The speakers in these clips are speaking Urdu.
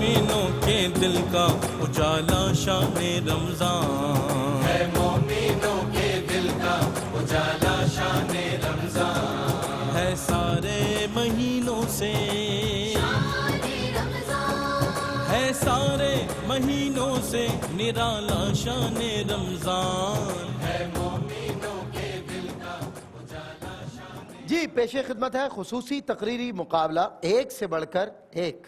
مومنوں کے دل کا اجالا شان رمضان، ہے مومنوں کے دل کا اجالا شان رمضان، ہے سارے مہینوں سے، ہے سارے مہینوں سے نرالا شان رمضان، ہے مومنوں کے دل کا اجالا شان۔ جی پیش خدمت ہے خصوصی تقریری مقابلہ ایک سے بڑھ کر ایک۔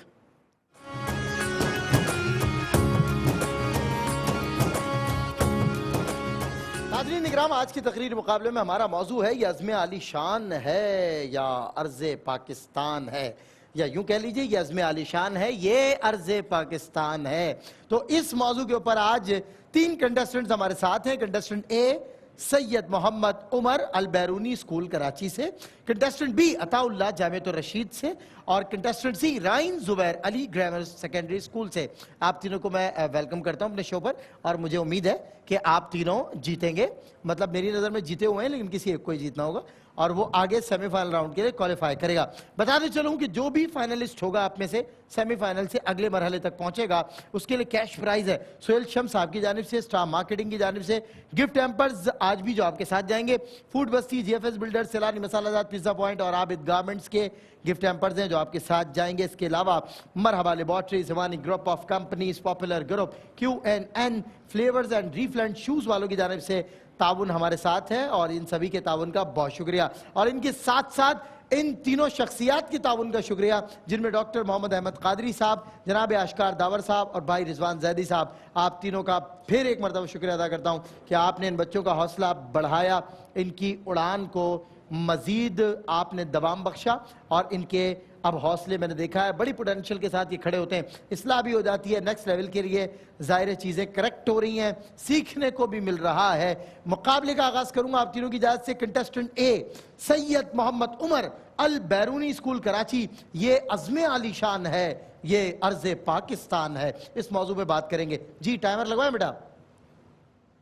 ناظرین اکرام، آج کی تقریری مقابلے میں ہمارا موضوع ہے یہ عزم عالی شان ہے یا عرض پاکستان ہے، یا یوں کہہ لیجئے یہ عزم عالی شان ہے یہ عرض پاکستان ہے۔ تو اس موضوع کے اوپر آج 3 کنٹیسٹنٹس ہمارے ساتھ ہیں۔ کنٹیسٹنٹ اے سید محمد عمر البیرونی اسکول کراچی سے، کنٹیسٹنٹ بی عطا اللہ جامعۃ الرشید سے، اور کنٹیسٹنٹ سی رائن زبیر علی گرامر سیکنڈری اسکول سے۔ آپ تینوں کو میں ویلکم کرتا ہوں اپنے شو پر، اور مجھے امید ہے کہ آپ تینوں جیتیں گے۔ مطلب میری نظر میں جیتے ہوئے ہیں لیکن کسی ایک کو ہی جیتنا ہوگا، اور وہ آگے سیمی فائنل راؤنڈ کے لیے کوالیفائی کرے گا۔ بتاتے چلوں کہ جو بھی فائنلسٹ ہوگا آپ میں سے سیمی فائنل سے اگلے مرحلے تک پہنچے گا، اس کے لیے کیش پرائز ہے سہیل شمس صاحب کی جانب سے، اسٹار مارکیٹنگ کی جانب سے گفٹ ہیمپرز آج بھی جو آپ کے ساتھ جائیں گے، فوڈ بستی، جی ایف ایس بلڈر، سیلانی مسالہ جات، پیزا پوائنٹ اور عابد گارمنٹس کے گفٹ ہیمپرز ہیں جو آپ کے ساتھ جائیں گے۔ اس کے علاوہ Marhaba laboratories, Zamani group of companies, popular group, Q N N, flavours and ریفلنٹ شوز والوں کی جانب سے تعاون ہمارے ساتھ ہے، اور ان سبھی کے تعاون کا بہت شکریہ۔ اور ان کے ساتھ ساتھ ان تینوں شخصیات کی تعاون کا شکریہ، جن میں ڈاکٹر محمد احمد قادری صاحب، جناب اشکار داور صاحب اور بھائی رضوان زیدی صاحب۔ آپ تینوں کا پھر ایک مرتبہ شکریہ ادا کرتا ہوں کہ آپ نے ان بچوں کا حوصلہ بڑھایا، ان کی اڑان کو مزید آپ نے دوام بخشا، اور ان کے اب حوصلے میں نے دیکھا ہے بڑی پوٹینشل کے ساتھ یہ کھڑے ہوتے ہیں، اصلاح بھی ہو جاتی ہے، نیکسٹ لیول کے لیے ظاہر چیزیں کریکٹ ہو رہی ہیں، سیکھنے کو بھی مل رہا ہے۔ مقابلے کا آغاز کروں گا آپ تینوں کی اجازت سے۔ کنٹیسٹنٹ اے سید محمد عمر البیرونی اسکول کراچی، یہ عزم عالی شان ہے یہ عرض پاکستان ہے، اس موضوع پہ بات کریں گے۔ جی ٹائمر لگوائیں بیٹا،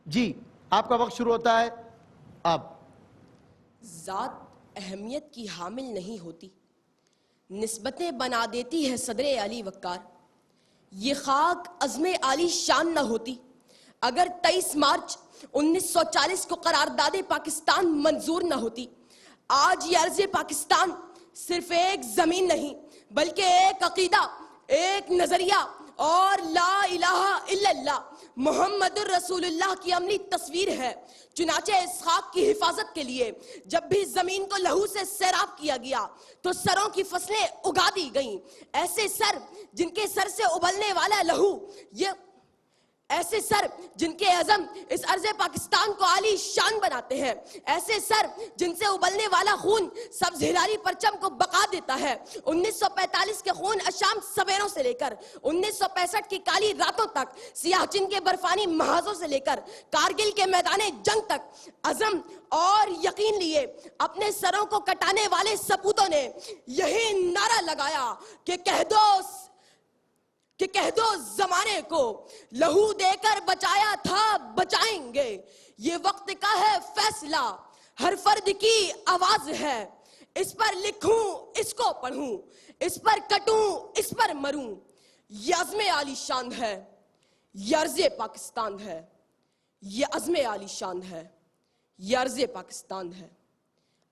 جی آپ کا وقت شروع ہوتا ہے اب۔ ذات اہمیت کی حامل نہیں ہوتی، نسبتیں بنا دیتی ہے صدر علی وقار۔ یہ خاک عزم عالی شان نہ ہوتی اگر 23 مارچ 1940 کو قرارداد پاکستان منظور نہ ہوتی۔ آج یہ عرض پاکستان صرف ایک زمین نہیں بلکہ ایک عقیدہ، ایک نظریہ اور لا الہ الا اللہ محمد الرسول اللہ کی عملی تصویر ہے۔ چنانچہ اس خاک کی حفاظت کے لیے جب بھی زمین کو لہو سے سیراب کیا گیا تو سروں کی فصلیں اگا دی گئیں، ایسے سر جن کے سر سے ابلنے والا لہو، ایسے سر جن کے عزم اس عرض پاکستان کو عالی شان بناتے ہیں، ایسے سر جن سے ابلنے والا خون سبز ہلالی پرچم کو بقا دیتا ہے۔ 1945 کے خون اشام سویروں سے لے کر 1965 کی کالی راتوں تک، سیاچن کے برفانی محاذوں سے لے کر کارگل کے میدان جنگ تک، عزم اور یقین لیے اپنے سروں کو کٹانے والے سپوتوں نے یہی نعرہ لگایا کہ کہہ دو زمانے کو لہو دے کر بچایا تھا بچائیں گے۔ یہ وقت کا ہے فیصلہ، ہر فرد کی آواز ہے، اس پر لکھوں اس کو پڑھوں، اس پر کٹوں اس پر مروں۔ یہ عزم عالی شان ہے، یہ عرض پاکستان ہے، یہ عزم عالی شان ہے، یہ عرض پاکستان ہے۔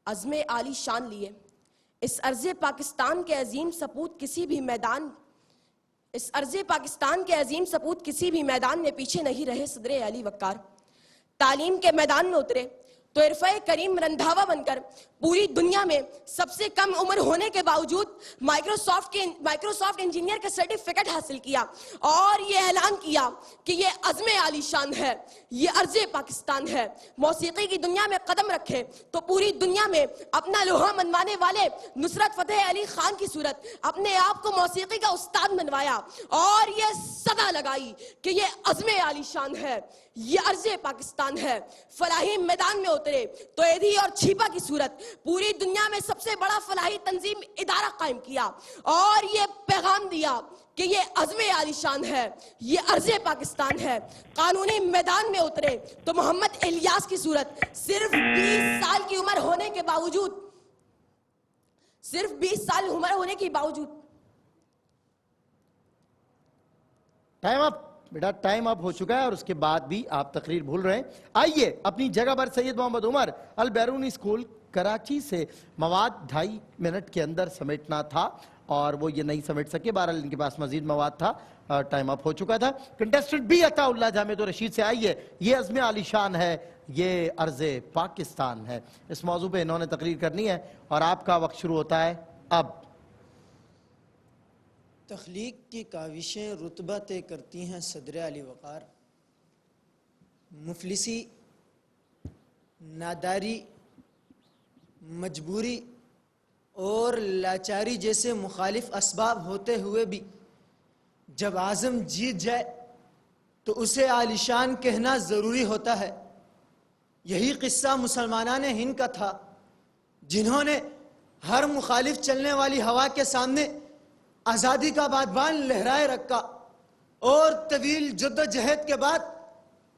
عزم عالی شان لیے اس عرض پاکستان کے عظیم سپوت کسی بھی میدان میں پیچھے نہیں رہے۔ صدر علی وقار تعلیم کے میدان میں اترے تو عرفہ کریم رندھاوا بن کر پوری دنیا میں سب سے کم عمر ہونے کے باوجود مائکروسافٹ انجینئر کا سرٹیفکیٹ حاصل کیا، اور یہ اعلان کیا کہ یہ عزم عالی شان ہے، یہ عرض پاکستان ہے۔ موسیقی کی دنیا میں قدم رکھے تو پوری دنیا میں اپنا لوہا منوانے والے نصرت فتح علی خان کی صورت اپنے آپ کو موسیقی کا استاد منوایا، اور یہ صدا لگائی کہ یہ عزم عالی شان ہے، یہ عرض پاکستان ہے۔ فلاحی میدان میں اترے تو ایدھی اور چھیپا کی صورت پوری دنیا میں سب سے بڑا فلاحی تنظیم ادارہ قائم کیا، اور یہ پیغام دیا کہ یہ عزم عالی شان ہے، یہ عرض پاکستان ہے۔ قانونی میدان میں اترے تو محمد الیاس کی صورت صرف 20 سال کی عمر ہونے کے باوجود ٹائم اپ بیٹا، ٹائم اپ ہو چکا ہے اور اس کے بعد بھی آپ تقریر بھول رہے ہیں. آئیے اپنی جگہ پر. سید محمد عمر البیرونی اسکول کراچی سے مواد 2.5 منٹ کے اندر سمیٹنا تھا اور وہ یہ نہیں سمیٹ سکے. بہرحال ان کے پاس مزید مواد تھا، ٹائم اپ ہو چکا تھا. کنٹیسٹنٹ بی عطا اللہ جامد رشید سے. آئیے، یہ عزم عالی شان ہے، یہ عرض پاکستان ہے. اس موضوع پہ انہوں نے تقریر کرنی ہے اور آپ کا وقت شروع ہوتا ہے اب. تخلیق کی کاوشیں رتبہ طے کرتی ہیں صدر علی وقار. مفلسی، ناداری، مجبوری اور لاچاری جیسے مخالف اسباب ہوتے ہوئے بھی جب عزم جیت جائے تو اسے عالیشان کہنا ضروری ہوتا ہے. یہی قصہ مسلمانان ہند کا تھا، جنہوں نے ہر مخالف چلنے والی ہوا کے سامنے آزادی کا بادبان لہرائے رکھا اور طویل جدوجہد کے بعد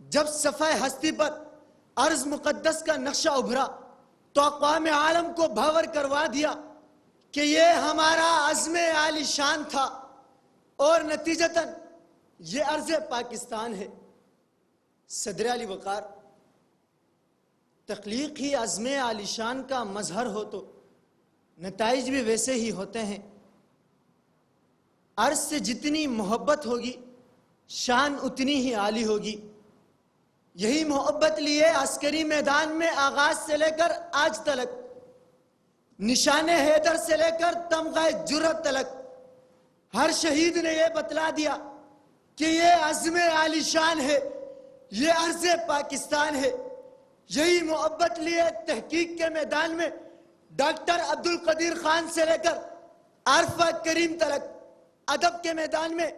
جب صفحہ ہستی پر ارض مقدس کا نقشہ ابھرا تو اقوام عالم کو بھاور کروا دیا کہ یہ ہمارا عزم عالی شان تھا اور نتیجتاً یہ ارض پاکستان ہے. صدر علی وقار، تخلیق ہی عزم عالی شان کا مظہر ہو تو نتائج بھی ویسے ہی ہوتے ہیں. عرض سے جتنی محبت ہوگی شان اتنی ہی عالی ہوگی. یہی محبت لیے عسکری میدان میں آغاز سے لے کر آج تلک، نشان حیدر سے لے کر تمغہ جرأت تلک، ہر شہید نے یہ بتلا دیا کہ یہ عزم عالی شان ہے، یہ عرض پاکستان ہے. یہی محبت لیے تحقیق کے میدان میں ڈاکٹر عبدالقدیر خان سے لے کر عارفہ کریم تلک، ادب کے میدان میں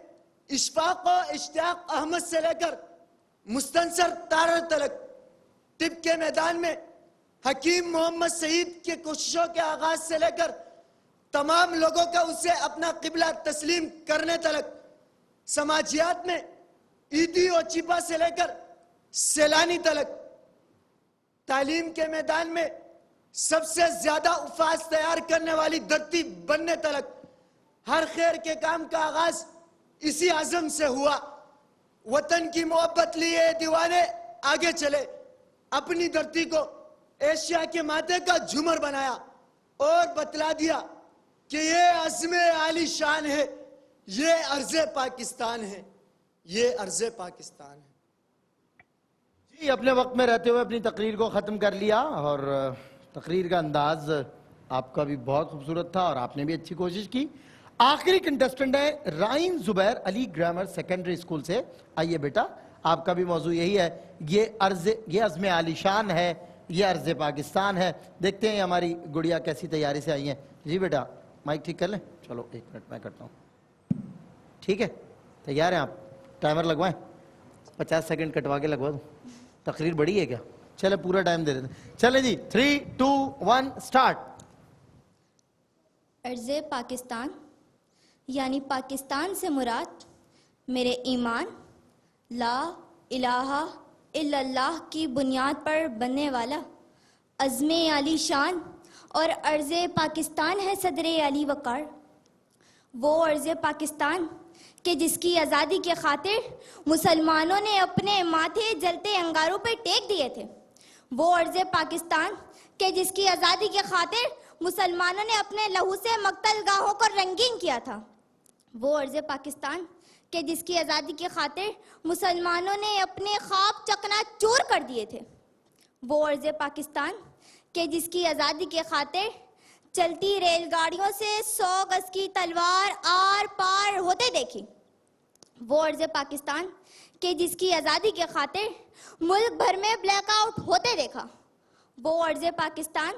اشفاق و اشتیاق احمد سے لے کر مستنصر تارڑ تلک، طب کے میدان میں حکیم محمد سعید کے کوششوں کے آغاز سے لے کر تمام لوگوں کا اسے اپنا قبلہ تسلیم کرنے تلک، سماجیات میں عیدی و چیپا سے لے کر سیلانی تلک، تعلیم کے میدان میں سب سے زیادہ افاظ تیار کرنے والی دھرتی بننے تلک، ہر خیر کے کام کا آغاز اسی عزم سے ہوا. وطن کی محبت لیے دیوانے آگے چلے، اپنی دھرتی کو ایشیا کے مادے کا جھومر بنایا اور بتلا دیا کہ یہ عزم عالی شان ہے، یہ عرض پاکستان ہے، یہ عرض پاکستان ہے. جی، اپنے وقت میں رہتے ہوئے اپنی تقریر کو ختم کر لیا اور تقریر کا انداز آپ کا بھی بہت خوبصورت تھا اور آپ نے بھی اچھی کوشش کی. آخری کنٹیسٹنٹ ہے رائن زبیر علی گرامر سیکنڈری اسکول سے. آئیے بیٹا، آپ کا بھی موضوع یہی ہے، یہ عزم عالی شان ہے، یہ عرض پاکستان ہے. دیکھتے ہیں ہماری گڑیا کیسی تیاری سے آئی ہیں. جی بیٹا، مائک ٹھیک کر لیں. چلو 1 منٹ میں کرتا ہوں. ٹھیک ہے، تیار ہیں آپ؟ ٹائمر لگوائیں، 50 سیکنڈ کٹوا کے لگوا دوں. تقریر بڑی ہے کیا؟ چلے پورا ٹائم دے دیتے ہیں. چلے جی، 3 2 1 سٹارٹ. عرض پاکستان یعنی پاکستان سے مراد میرے ایمان لا الہ الا اللہ کی بنیاد پر بننے والا عزم عالی شان اور عرض پاکستان ہے صدر علی وقار. وہ عرض پاکستان کہ جس کی آزادی کے خاطر مسلمانوں نے اپنے ماتھے جلتے انگاروں پہ ٹیک دیے تھے. وہ عرض پاکستان کہ جس کی آزادی کے خاطر مسلمانوں نے اپنے لہو سے مقتل گاہوں کو رنگین کیا تھا. وہ عرض پاکستان کہ جس کی آزادی کی خاطر مسلمانوں نے اپنے خواب چکنا چور کر دیے تھے. وہ عرض پاکستان کہ جس کی آزادی کے خاطر چلتی ریل گاڑیوں سے 100 گز کی تلوار آر پار ہوتے دیکھی. وہ عرض پاکستان کہ جس کی آزادی کے خاطر ملک بھر میں بلیک آؤٹ ہوتے دیکھا. وہ عرض پاکستان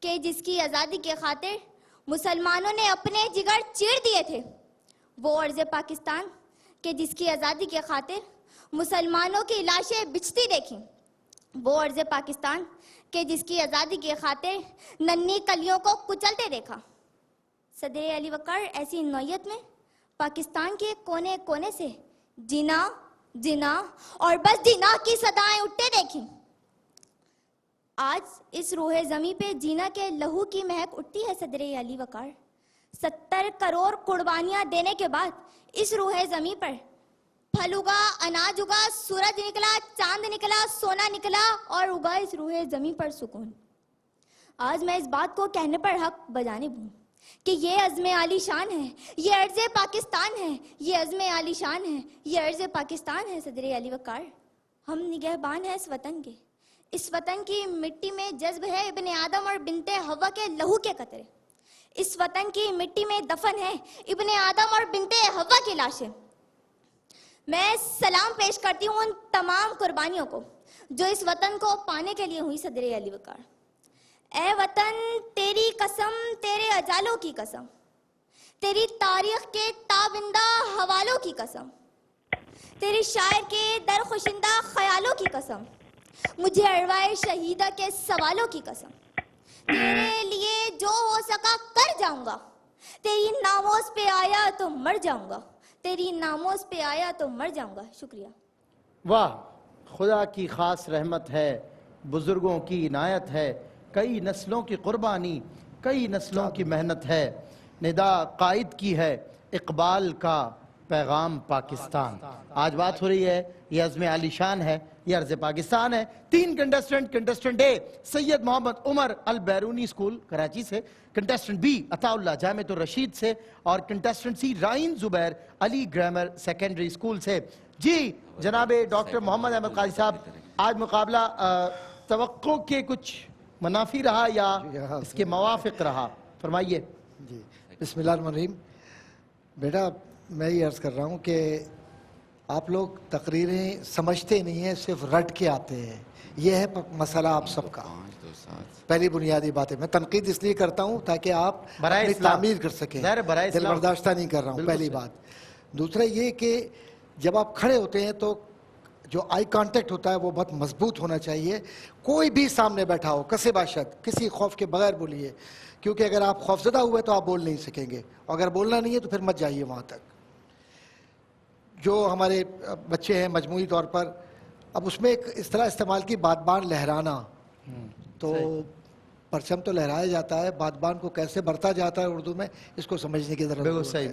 کہ جس کی آزادی کے خاطر مسلمانوں نے اپنے جگر چیر دیے تھے. وہ عرض پاکستان کہ جس کی آزادی کے خاطر مسلمانوں کی لاشیں بچھتی دیکھیں. وہ عرض پاکستان کہ جس کی آزادی کے خاطر ننھی کلیوں کو کچلتے دیکھا. صدر علی وقار ایسی نوعیت میں پاکستان کے کونے کونے سے جینا جینا اور بس جینا کی صدائیں اٹھتے دیکھیں. آج اس روح زمیں پہ جینا کے لہو کی مہک اٹھتی ہے صدر علی وقار. 70 کروڑ قربانیاں دینے کے بعد اس روح زمیں پر پھل اگا، اناج اگا، سورج نکلا، چاند نکلا، سونا نکلا اور اگا اس روح زمین پر سکون۔ آج میں اس بات کو کہنے پر حق بجانب ہوں کہ یہ عزم عالی شان ہے، یہ عرض پاکستان ہے، یہ عزم عالی شان ہے، یہ عرض پاکستان ہے صدر علی وقار۔ ہم نگہبان ہیں اس وطن کے، اس وطن کی مٹی میں جذب ہے ابن آدم اور بنت حوا کے لہو کے قطرے، اس وطن کی مٹی میں دفن ہے ابن آدم اور بنت حوا کی لاشیں۔ میں سلام پیش کرتی ہوں ان تمام قربانیوں کو جو اس وطن کو پانے کے لیے ہوئی صدر علی وقار۔ اے وطن تیری قسم، تیرے اجالوں کی قسم، تیری تاریخ کے تابندہ حوالوں کی قسم، تیری شاعر کے درخوشندہ خیالوں کی قسم، مجھے ارواح شہیدہ کے سوالوں کی قسم، تیرے لیے جو ہو سکا کر جاؤں گا، تیری ناموز پہ آیا تو مر جاؤں گا، تیری ناموز پہ آیا تو مر جاؤں گا۔ شکریہ۔ واہ، خدا کی خاص رحمت ہے، بزرگوں کی عنایت ہے، کئی نسلوں کی قربانی، کئی نسلوں کی محنت ہے، ندا قائد کی ہے، اقبال کا پیغام پاکستان۔ آج بات ہو رہی ہے، یہ عزم عالی شان ہے، یہ عرض پاکستان ہے۔ 3 کنٹسٹنٹ اے سید محمد عمر البیرونی اسکول کراچی سے، کنٹسٹنٹ بی عطا اللہ جامعۃ الرشید سے، اور کنٹسٹنٹ سی رائن زبیر علی گرامر سیکنڈری اسکول سے۔ جی جناب ڈاکٹر محمد احمد قاضی صاحب، آج مقابلہ توقع کے کچھ منافی رہا یا اس کے موافق رہا؟ فرمائیے۔ جی بسم اللہ الرحمن الرحیم۔ بیٹا میں یہ عرض کر رہا ہوں کہ آپ لوگ تقریریں سمجھتے نہیں ہیں، صرف رٹ کے آتے ہیں، یہ ہے مسئلہ آپ سب کا۔ پہلی بنیادی بات ہے، میں تنقید اس لیے کرتا ہوں تاکہ آپ اپنی تعمیر کر سکیں، دل برداشتہ نہیں کر رہا ہوں، پہلی بات۔ دوسرا یہ کہ جب آپ کھڑے ہوتے ہیں تو جو آئی کانٹیکٹ ہوتا ہے وہ بہت مضبوط ہونا چاہیے، کوئی بھی سامنے بیٹھا ہو کسے باشد کسی خوف کے بغیر بولیے، کیونکہ اگر آپ خوفزدہ ہوئے تو آپ بول نہیں سکیں گے، اور اگر بولنا نہیں ہے تو پھر مت جائیے وہاں تک۔ جو ہمارے بچے ہیں مجموعی طور پر، اب اس میں ایک اس طرح استعمال کی بادبان لہرانا، تو پرچم تو لہرایا جاتا ہے، بادبان کو کیسے برتا جاتا ہے اردو میں، اس کو سمجھنے کی ضرورت ہے۔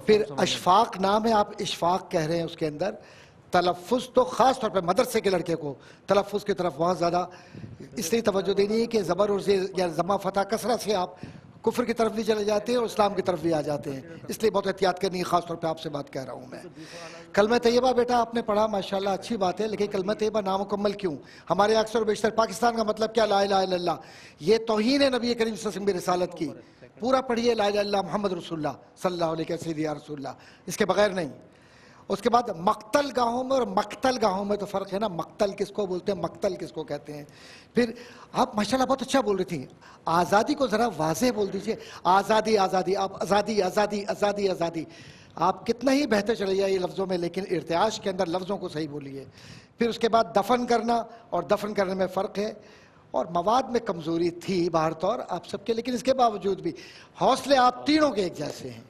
پھر اشفاق نام ہے، آپ اشفاق کہہ رہے ہیں، اس کے اندر تلفظ تو خاص طور پہ مدرسے کے لڑکے کو تلفظ کی طرف بہت زیادہ اس لیے توجہ دینی ہے کہ زبر اور زیر یا ضمہ فتح کسرہ سے آپ کفر کی طرف بھی چلے جاتے ہیں اور اسلام کی طرف بھی آ جاتے ہیں، اس لیے بہت احتیاط کرنی ہے، خاص طور پہ آپ سے بات کہہ رہا ہوں میں۔ کلمہ طیبہ بیٹا آپ نے پڑھا ماشاءاللہ اچھی بات ہے، لیکن کلمہ طیبہ نامکمل کیوں؟ ہمارے اکثر و بیشتر پاکستان کا مطلب کیا؟ لا الہ الا اللہ، یہ توہین ہے نبی کریم صلی اللہ علیہ وسلم کی رسالت کی۔ پورا پڑھیے لا الہ الا اللہ محمد رسول اللہ صلی اللہ علیہ وسلم یا رسول اللہ، اس کے بغیر نہیں۔ اس کے بعد مقتل گاہوں میں اور مقتل گاہوں میں تو فرق ہے نا، مقتل کس کو بولتے ہیں، مقتل کس کو کہتے ہیں۔ پھر آپ ماشاءاللہ بہت اچھا بول رہی تھیں، آزادی کو ذرا واضح بول دیجئے، آزادی آزادی، آپ آزادی آزادی آزادی آزادی، آپ کتنا ہی بہتر چلے جائیے لفظوں میں، لیکن ارتعاش کے اندر لفظوں کو صحیح بولیے۔ پھر اس کے بعد دفن کرنا اور دفن کرنے میں فرق ہے، اور مواد میں کمزوری تھی باہر طور آپ سب کے، لیکن اس کے باوجود بھی حوصلے آپ تینوں کے ایک جیسے ہیں۔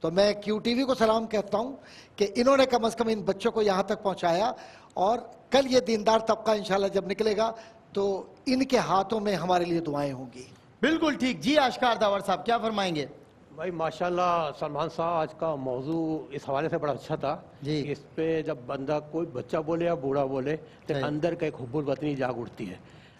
تو میں کیو ٹی وی کو سلام کہتا ہوں کہ انہوں نے کم از کم ان بچوں کو یہاں تک پہنچایا، اور کل یہ دیندار طبقہ انشاءاللہ جب نکلے گا تو ان کے ہاتھوں میں ہمارے لیے دعائیں ہوں گی۔ بالکل ٹھیک۔ جی آشکار داور صاحب کیا فرمائیں گے؟ بھائی ماشاءاللہ سلمان صاحب آج کا موضوع اس حوالے سے بڑا اچھا تھا جی۔ کہ اس پہ جب بندہ کوئی بچہ بولے یا بوڑھا بولے تو اندر کا ایک حب الوطنی جاگ اٹھتی ہے،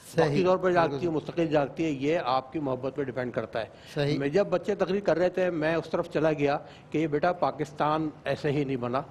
وقتی طور پر جاگتی ہے، مستقل جاگتی ہے، یہ آپ کی محبت پہ ڈیپینڈ کرتا ہے۔ میں جب بچے تقریر کر رہے تھے میں اس طرف چلا گیا کہ یہ بیٹا پاکستان ایسے ہی نہیں بنا،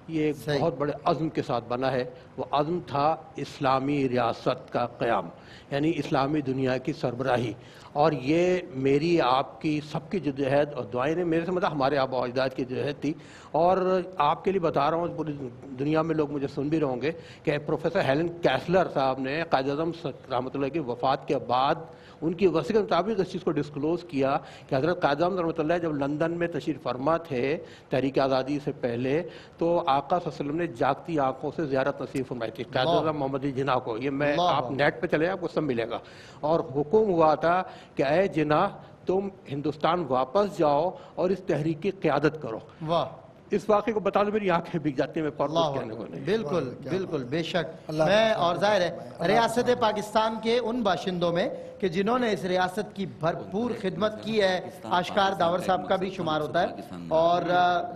یہ ایک بہت بڑے عزم کے ساتھ بنا ہے۔ وہ عزم تھا اسلامی ریاست کا قیام، یعنی اسلامی دنیا کی سربراہی، اور یہ میری آپ کی سب کی جدوجہد اور دعائیں نے میرے سے مطلب ہمارے آباء و اجداد کی جدوجہد تھی۔ اور آپ کے لیے بتا رہا ہوں، پوری دنیا میں لوگ مجھے سن بھی رہے ہوں گے کہ پروفیسر ہیلن کیسلر صاحب نے قائد اعظم رحمۃ اللہ کی وفات کے بعد ان کی وصیت کے مطابق اس چیز کو ڈسکلوز کیا کہ حضرت قائد اعظم رحمۃ اللہ جب لندن میں تشریف فرما تھے تحریک آزادی سے پہلے، تو آقا صلی اللہ علیہ وسلم نے جاگتی آنکھوں سے زیارت نصیب فرمائی تھی قائد اعظم محمد علی جناح کو۔ یہ میں آپ نیٹ پہ چلے آپ کو سب ملے گا، اور حکم ہوا تھا کہ اے جناح تم ہندوستان واپس جاؤ اور اس تحریک کی قیادت کرو۔ واہ، اس واقعے کو بتا دو میری آنکھیں بھیگ جاتی ہیں، میں پرپوز کہنے کو نہیں۔ بالکل بالکل بے شک۔ میں اور ظاہر ہے ریاست پاکستان کے ان باشندوں میں کہ جنہوں نے اس ریاست کی بھرپور خدمت کی ہے، آشکار داور صاحب کا بھی شمار ہوتا ہے، اور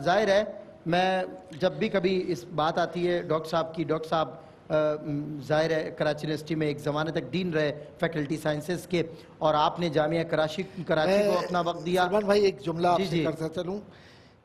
ظاہر ہے میں جب بھی کبھی اس بات آتی ہے ڈاکٹر صاحب کی، ڈاکٹر صاحب ظاہر ہے کراچی یونیورسٹی میں ایک زمانے تک ڈین رہے فیکلٹی سائنسز کے، اور آپ نے جامعہ کراچی کو اپنا وقت دیا. سلمان بھائی ایک جملہ آپ سے کرتا چلوں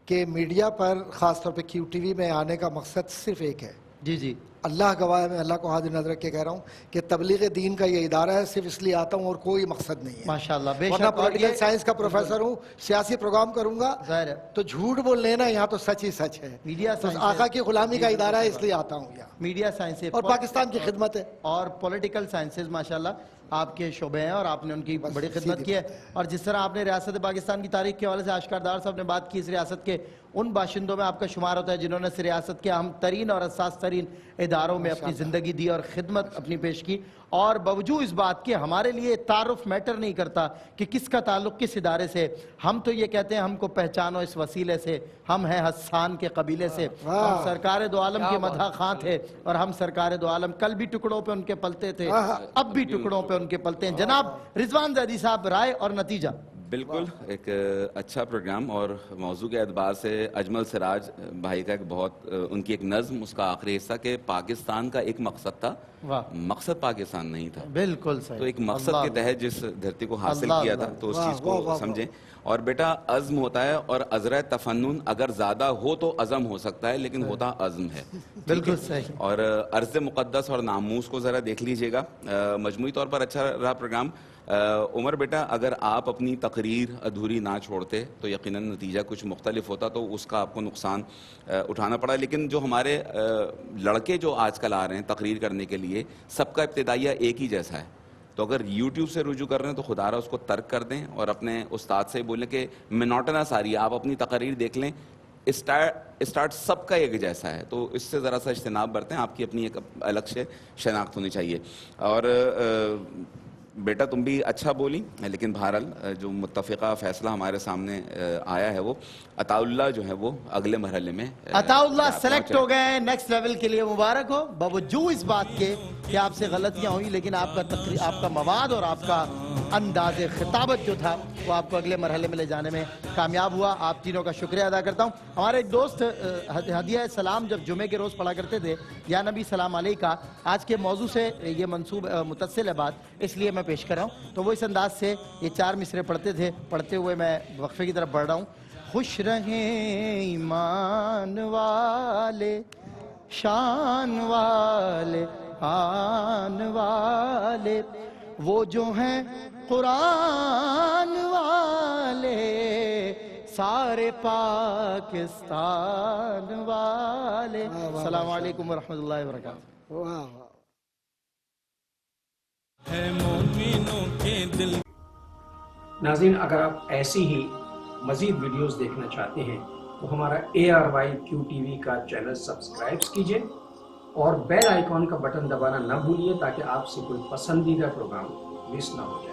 کہ میڈیا پر خاص طور پہ کیو ٹی وی میں آنے کا مقصد صرف ایک ہے. جی جی اللہ گواہ ہے، میں اللہ کو حاضر نظر رکھ کے کہہ رہا ہوں کہ تبلیغ دین کا یہ ادارہ ہے، صرف اس لیے آتا ہوں اور کوئی مقصد نہیں ہے. ماشاءاللہ بے ورنہ شک. پولیٹیکل سائنس کا پروفیسر ہوں، سیاسی پروگرام کروں گا ظاہر ہے تو جھوٹ بول لینا، یہاں تو سچ ہی سچ ہے. میڈیا تو آقا کی غلامی کا ادارہ ہے، اس لیے آتا ہوں یہاں، میڈیا سائنس اور پاکستان کی خدمت ہے. اور پولیٹیکل سائنسز ماشاءاللہ آپ کے شعبے ہیں اور آپ نے ان کی بڑی خدمت کی ہے. اور جس طرح آپ نے ریاست پاکستان کی تاریخ کے حوالے سے آشکار دار صاحب نے بات کی، اس ریاست کے ان باشندوں میں آپ کا شمار ہوتا ہے جنہوں نے اس ریاست کے اہم ترین اور حساس ترین اداروں میں اپنی زندگی دی اور خدمت اپنی پیش کی. اور باوجود اس بات کے ہمارے لیے تعارف میٹر نہیں کرتا کہ کس کا تعلق کس ادارے سے. ہم تو یہ کہتے ہیں ہم کو پہچانو اس وسیلے سے، ہم ہیں حسان کے قبیلے سے، ہم سرکار دو عالم کے مدح خواں تھے، اور ہم سرکار دو عالم کل بھی ٹکڑوں پہ ان کے پلتے تھے، اب بھی ٹکڑوں پہ ان کے پلتے ہیں. جناب رضوان زیدی صاحب، رائے اور نتیجہ. بالکل ایک اچھا پروگرام، اور موضوع کے اعتبار سے اجمل سراج بھائی کا ایک بہت ان کی ایک نظم، اس کا آخری حصہ کہ پاکستان کا ایک مقصد تھا، مقصد پاکستان نہیں تھا. بالکل صحیح. تو ایک مقصد کے تحت جس دھرتی کو حاصل کیا تھا تو اس چیز کو سمجھیں. اور بیٹا عزم ہوتا ہے، اور عذرہ تفنن اگر زیادہ ہو تو عزم ہو سکتا ہے، لیکن ہوتا عزم ہے. بالکل صحیح. اور عرض مقدس اور ناموس کو ذرا دیکھ لیجئے گا. مجموعی طور پر اچھا رہا پروگرام. عمر بیٹا، اگر آپ اپنی تقریر ادھوری نہ چھوڑتے تو یقیناً نتیجہ کچھ مختلف ہوتا، تو اس کا آپ کو نقصان اٹھانا پڑا. لیکن جو ہمارے لڑکے جو آج کل آ رہے ہیں تقریر کرنے کے لیے، سب کا ابتدائیہ ایک ہی جیسا ہے. تو اگر یوٹیوب سے رجوع کر رہے ہیں تو خدا را اس کو ترک کر دیں، اور اپنے استاد سے بولیں کہ منوٹنس آ رہی ہے، آپ اپنی تقریر دیکھ لیں، اسٹارٹ سب کا ایک جیسا ہے. تو اس سے ذرا سا اجتناب برتیں، آپ کی اپنی ایک الگ سے شناخت ہونی چاہیے. اور بیٹا تم بھی اچھا بولی، لیکن بہرحال جو متفقہ فیصلہ ہمارے سامنے آیا ہے وہ عطا اللہ جو ہے وہ اگلے مرحلے میں عطا اللہ سلیکٹ ہو گئے نیکسٹ لیول کے لیے. مبارک ہو. باوجود اس بات کے کہ آپ سے غلطیاں ہوئی، لیکن آپ کا مواد اور آپ کا انداز خطابت جو تھا وہ آپ کو اگلے مرحلے میں لے جانے میں کامیاب ہوا. آپ تینوں کا شکریہ ادا کرتا ہوں. ہمارے ایک دوست ہدیہ سلام جب جمعے کے روز پڑھا کرتے تھے، یا نبی سلام علیہ کا، آج کے موضوع سے یہ منسوب متصل ہے بات، اس لیے میں پیش کر رہا ہوں. تو وہ اس انداز سے یہ 4 مصرے پڑھتے تھے. پڑھتے ہوئے میں وقفے کی طرف بڑھ رہا ہوں. خوش رہیں ایمان والے، شان والے، آن والے، وہ جو ہیں قرآن والے، سارے پاکستان والے. السلام علیکم ورحمۃ اللہ وبرکاتہ. ہے مومنوں کے دل. ناظرین، اگر آپ ایسی ہی مزید ویڈیوز دیکھنا چاہتے ہیں تو ہمارا ARY QTV کا چینل سبسکرائب کیجئے اور بیل آئیکن کا بٹن دبانا نہ بھولیے، تاکہ آپ سے کوئی پسندیدہ پروگرام مس نہ ہو جائے.